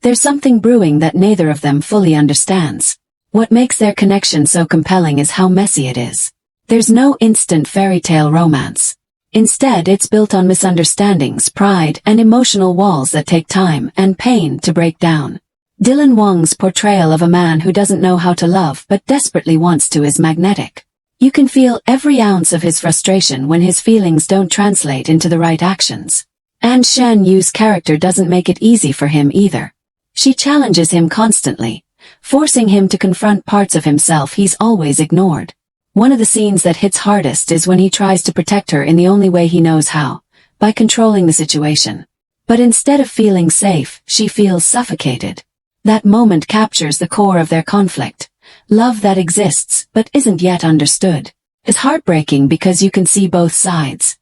There's something brewing that neither of them fully understands. What makes their connection so compelling is how messy it is. There's no instant fairy tale romance. Instead, it's built on misunderstandings, pride, and emotional walls that take time and pain to break down. Dylan Wang's portrayal of a man who doesn't know how to love but desperately wants to is magnetic. You can feel every ounce of his frustration when his feelings don't translate into the right actions. And Shen Yu's character doesn't make it easy for him either. She challenges him constantly, forcing him to confront parts of himself he's always ignored. One of the scenes that hits hardest is when he tries to protect her in the only way he knows how, by controlling the situation. But instead of feeling safe, she feels suffocated. That moment captures the core of their conflict. Love that exists but isn't yet understood. It's heartbreaking because you can see both sides.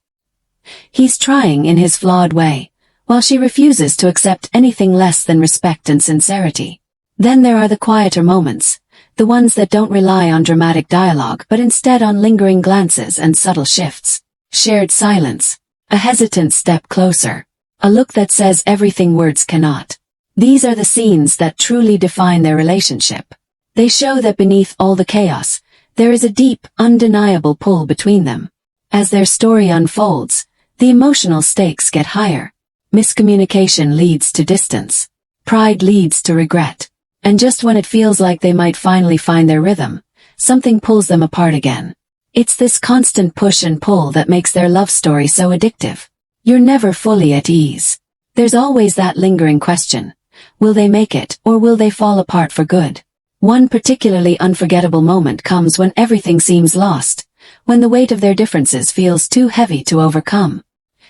He's trying in his flawed way, while she refuses to accept anything less than respect and sincerity. Then there are the quieter moments, the ones that don't rely on dramatic dialogue but instead on lingering glances and subtle shifts. Shared silence, a hesitant step closer, a look that says everything words cannot. These are the scenes that truly define their relationship. They show that beneath all the chaos, there is a deep, undeniable pull between them. As their story unfolds, the emotional stakes get higher. Miscommunication leads to distance. Pride leads to regret. And just when it feels like they might finally find their rhythm, something pulls them apart again. It's this constant push and pull that makes their love story so addictive. You're never fully at ease. There's always that lingering question. Will they make it, or will they fall apart for good? One particularly unforgettable moment comes when everything seems lost, when the weight of their differences feels too heavy to overcome.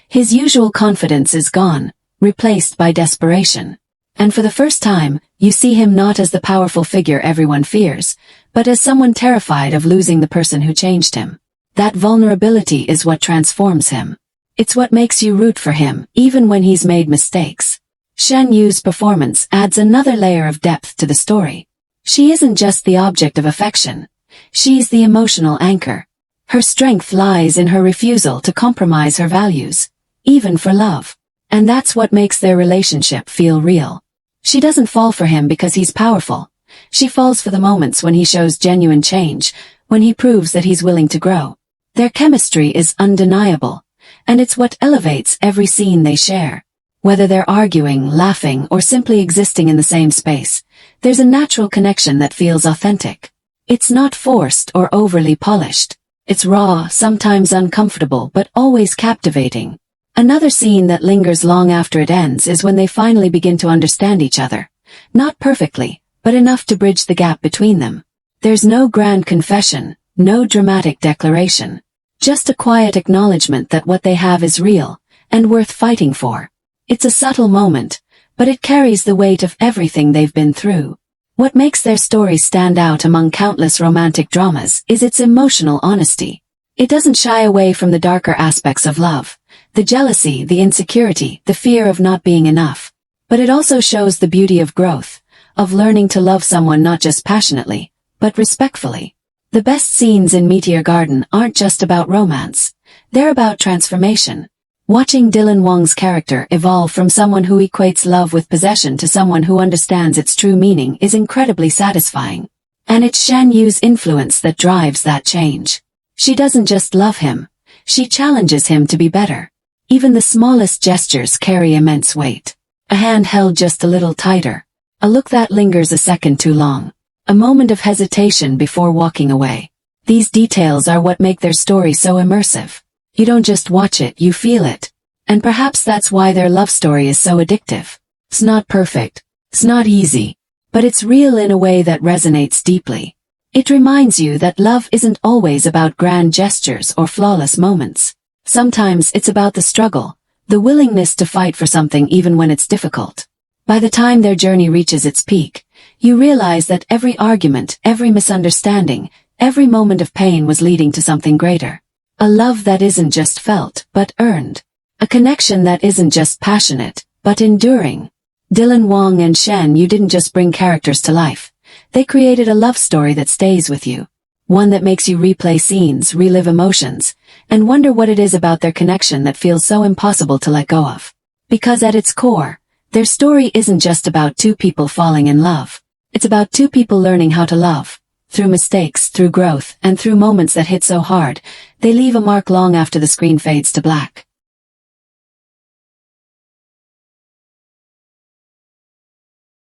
His usual confidence is gone, replaced by desperation. And for the first time, you see him not as the powerful figure everyone fears, but as someone terrified of losing the person who changed him. That vulnerability is what transforms him. It's what makes you root for him, even when he's made mistakes. Shen Yu's performance adds another layer of depth to the story. She isn't just the object of affection. She's the emotional anchor. Her strength lies in her refusal to compromise her values, even for love. And that's what makes their relationship feel real. She doesn't fall for him because he's powerful. She falls for the moments when he shows genuine change, when he proves that he's willing to grow. Their chemistry is undeniable, and it's what elevates every scene they share. Whether they're arguing, laughing, or simply existing in the same space, there's a natural connection that feels authentic. It's not forced or overly polished. It's raw, sometimes uncomfortable, but always captivating. Another scene that lingers long after it ends is when they finally begin to understand each other. Not perfectly, but enough to bridge the gap between them. There's no grand confession, no dramatic declaration. Just a quiet acknowledgement that what they have is real, and worth fighting for. It's a subtle moment, but it carries the weight of everything they've been through. What makes their story stand out among countless romantic dramas is its emotional honesty. It doesn't shy away from the darker aspects of love, the jealousy, the insecurity, the fear of not being enough. But it also shows the beauty of growth, of learning to love someone not just passionately, but respectfully. The best scenes in Meteor Garden aren't just about romance. They're about transformation. Watching Dylan Wang's character evolve from someone who equates love with possession to someone who understands its true meaning is incredibly satisfying. And it's Shen Yu's influence that drives that change. She doesn't just love him. She challenges him to be better. Even the smallest gestures carry immense weight. A hand held just a little tighter. A look that lingers a second too long. A moment of hesitation before walking away. These details are what make their story so immersive. You don't just watch it, you feel it. And perhaps that's why their love story is so addictive. It's not perfect. It's not easy. But it's real in a way that resonates deeply. It reminds you that love isn't always about grand gestures or flawless moments. Sometimes it's about the struggle, the willingness to fight for something even when it's difficult. By the time their journey reaches its peak, you realize that every argument, every misunderstanding, every moment of pain was leading to something greater. A love that isn't just felt, but earned. A connection that isn't just passionate, but enduring. Dylan Wang and Shen Yu didn't just bring characters to life. They created a love story that stays with you. One that makes you replay scenes, relive emotions, and wonder what it is about their connection that feels so impossible to let go of. Because at its core, Their story isn't just about two people falling in love. It's about two people learning how to love. Through mistakes, through growth, and through moments that hit so hard, they leave a mark long after the screen fades to black.